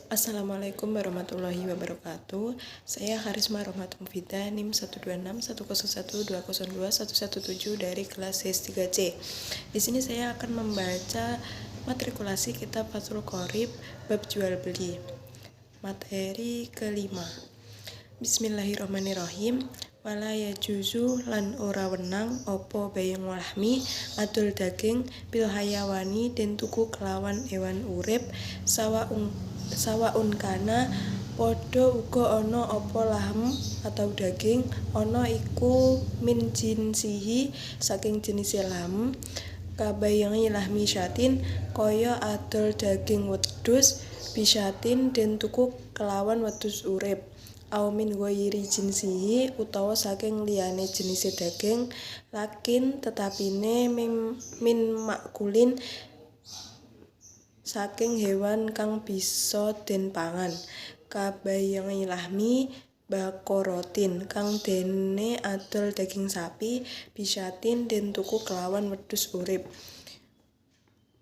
Assalamualaikum warahmatullahi wabarakatuh. Saya Harisma Rohmatul Mufidah, NIM 1261012021117 dari kelas S3C. Di sini saya akan membaca matrikulasi kitab Fathul Qorib bab jual beli. Materi kelima. Bismillahirrahmanirrahim. Wala yajuzu lan ora wenang opo bayang walahmi adol daging bil hayawani den tuku kelawan hewan urip sawaun kana podo uga ana apa lahem atau daging ana iku min jinsihi saking jenis lahem kabayangi lahmi syatin kaya adol daging wedhus bisyatin den tuku kelawan wedhus urip au min ghairi jinsihi utawa saking liyane jenis daging lakin tetapine min makulin saking hewan kang bisa den pangan kabayangi lahmi bakorotin kang dene adol daging sapi bisyatin den tuku kelawan wedhus urip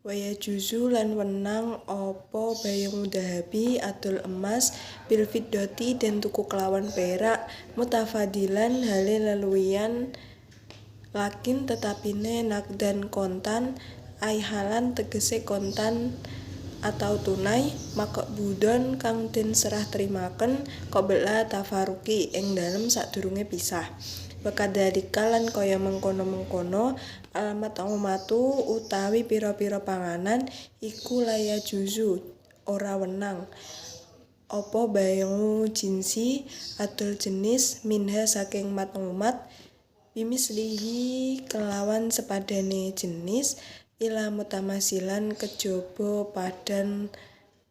waya juzu lan wenang apa bayang dahabi adol emas bil fiddati den tuku kelawan perak mutafadilan hale leluwian lakin tetapine nakdan kontan aihalan tegese kontan atau tunai makbudon kang den serah terimaken qabla tafaruki ing dalem sadurunge pisah wakadhalika lan kaya mengkono-mengkono alamat umatu utawi pira-pira panganan iku laya juzu ora wenang apa bayangu jinsi adol jenis minha saking matmumat bimislihi kelawan sepadane jenis ila mutamasilan kejaba padan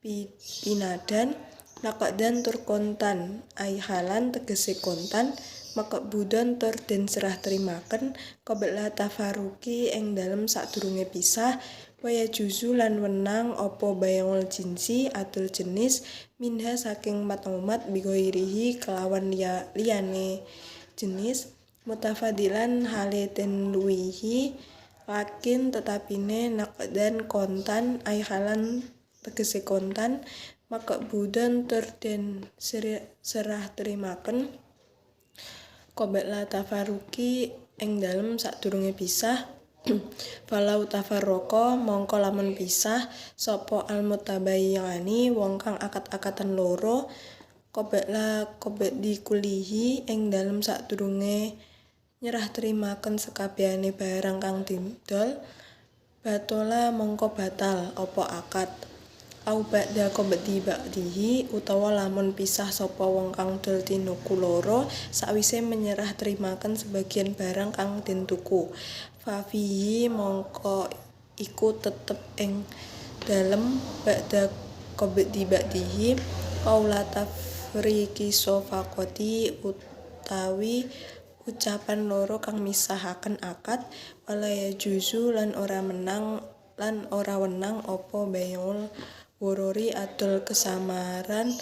pinadan nakdan tur kontan aihalan tegese kontan makbudon tur den serah terimaken qabla tafaruki ing dalem sadurunge pisah waya juzu lan wenang apa bayangul jinsi adol jenis minha saking matmumat bigoirihi kelawan liyane jenis mutafadilan hale den luwihi lakin tetapine nakdan kontan aihalan tegese kontan makbudon tur den serah terimaken qabla tafaruki ing dalem sadurunge pisah falau tafarraqa mongko lamun pisah sapa almutabayyani wong kang akad-akatan loro qabla qabdi kulihi ing dalem sadurunge nyerah terimaken sekabehane barang kang didol batola mongko batal apa akad au ba'da qabdihi utawa lamun pisah sapa wong kang dol tinuku loro sakwise menyerah terimaken sebagian barang kang den tuku fafihi mongko iku tetep ing dalem ba'da qabdihi qaula tafriqi safaqati utawi ucapan loro kang misahaken akad wala yajuzu lan ora wenang apa bayul worori adol kesamaran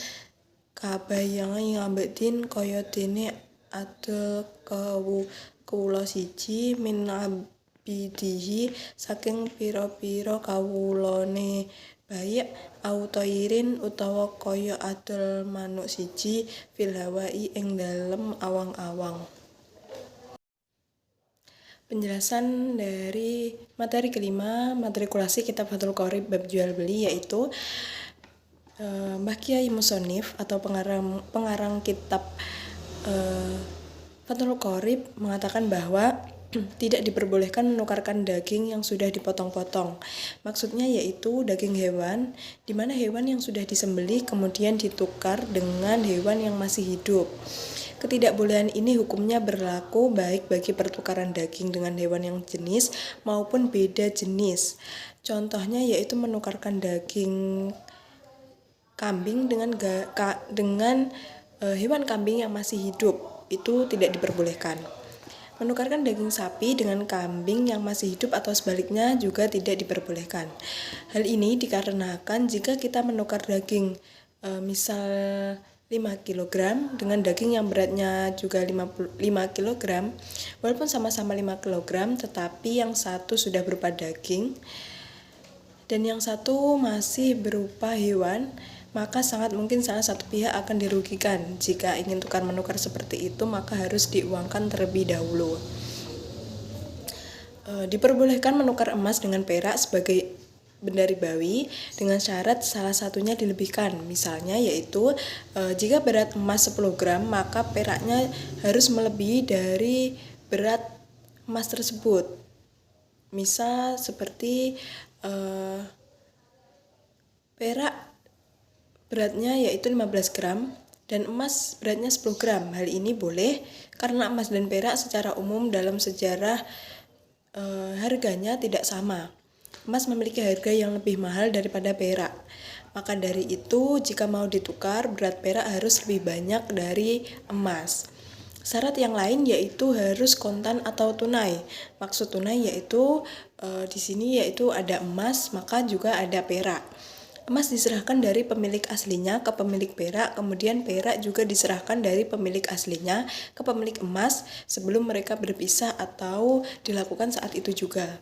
kabayangi ngambedin kaya dene adol kawula siji min abidihi saking pira-pira kawulane bayi au toirin utawa kaya adol manuk siji fil hawai ing dalem awang-awang. Penjelasan dari materi kelima matrikulasi kitab Fathul Qorib bab jual beli yaitu Mbah Kyai Musonif atau pengarang kitab Fathul Qorib mengatakan bahwa tidak diperbolehkan menukarkan daging yang sudah dipotong-potong. Maksudnya yaitu daging hewan, di mana hewan yang sudah disembelih kemudian ditukar dengan hewan yang masih hidup. Ketidakbolehan ini hukumnya berlaku baik bagi pertukaran daging dengan hewan yang jenis maupun beda jenis. Contohnya yaitu menukarkan daging kambing dengan hewan kambing yang masih hidup, itu tidak diperbolehkan. Menukarkan daging sapi dengan kambing yang masih hidup atau sebaliknya juga tidak diperbolehkan. Hal ini dikarenakan jika kita menukar daging misal 5 kg dengan daging yang beratnya juga 5 kg walaupun sama-sama 5 kg tetapi yang satu sudah berupa daging dan yang satu masih berupa hewan maka sangat mungkin salah satu pihak akan dirugikan. Jika ingin tukar-menukar seperti itu, maka harus diuangkan terlebih dahulu. Diperbolehkan menukar emas dengan perak sebagai benda ribawi dengan syarat salah satunya dilebihkan. Misalnya yaitu jika berat emas 10 gram, maka peraknya harus melebihi dari berat emas tersebut. Misal seperti perak beratnya yaitu 15 gram dan emas beratnya 10 gram. Hal ini boleh karena emas dan perak secara umum dalam sejarah harganya tidak sama. Emas memiliki harga yang lebih mahal daripada perak. Maka dari itu, jika mau ditukar, berat perak harus lebih banyak dari emas. Syarat yang lain yaitu harus kontan atau tunai. Maksud tunai yaitu di sini yaitu ada emas, maka juga ada perak. Emas diserahkan dari pemilik aslinya ke pemilik perak, kemudian perak juga diserahkan dari pemilik aslinya ke pemilik emas sebelum mereka berpisah atau dilakukan saat itu juga.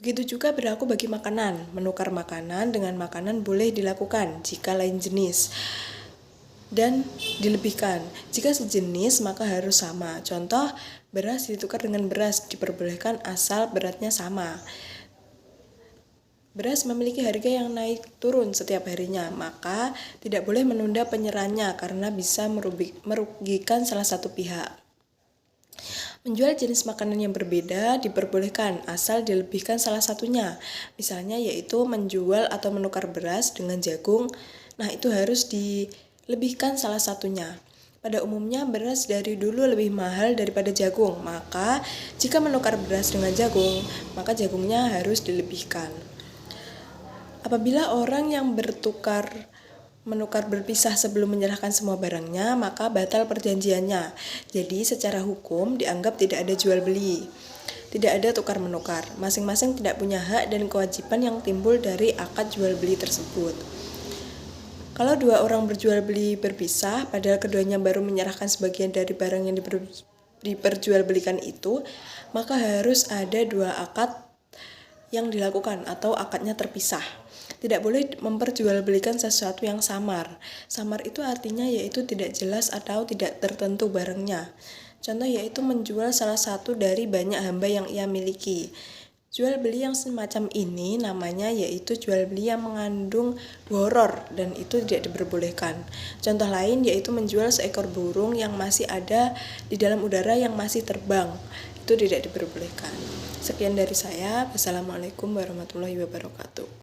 Begitu juga berlaku bagi makanan. Menukar makanan dengan makanan boleh dilakukan jika lain jenis dan dilebihkan. Jika sejenis maka harus sama. Contoh, beras ditukar dengan beras diperbolehkan asal beratnya sama. Beras memiliki harga yang naik turun setiap harinya, maka tidak boleh menunda penyerahannya karena bisa merugikan salah satu pihak. Menjual jenis makanan yang berbeda diperbolehkan asal dilebihkan salah satunya. Misalnya yaitu menjual atau menukar beras dengan jagung. Nah, itu harus dilebihkan salah satunya. Pada umumnya beras dari dulu lebih mahal daripada jagung. Maka jika menukar beras dengan jagung, maka jagungnya harus dilebihkan. Apabila orang yang menukar berpisah sebelum menyerahkan semua barangnya, maka batal perjanjiannya. Jadi secara hukum dianggap tidak ada jual beli. Tidak ada tukar menukar. Masing-masing tidak punya hak dan kewajiban yang timbul dari akad jual beli tersebut. Kalau dua orang berjual beli berpisah, padahal keduanya baru menyerahkan sebagian dari barang yang diperjualbelikan itu, maka harus ada dua akad yang dilakukan atau akadnya terpisah. Tidak boleh memperjualbelikan sesuatu yang samar. Samar itu artinya yaitu tidak jelas atau tidak tertentu barangnya. Contoh yaitu menjual salah satu dari banyak hamba yang ia miliki. Jual beli yang semacam ini namanya yaitu jual beli yang mengandung gharar dan itu tidak diperbolehkan. Contoh lain yaitu menjual seekor burung yang masih ada di dalam udara yang masih terbang. Itu tidak diperbolehkan. Sekian dari saya. Wassalamualaikum warahmatullahi wabarakatuh.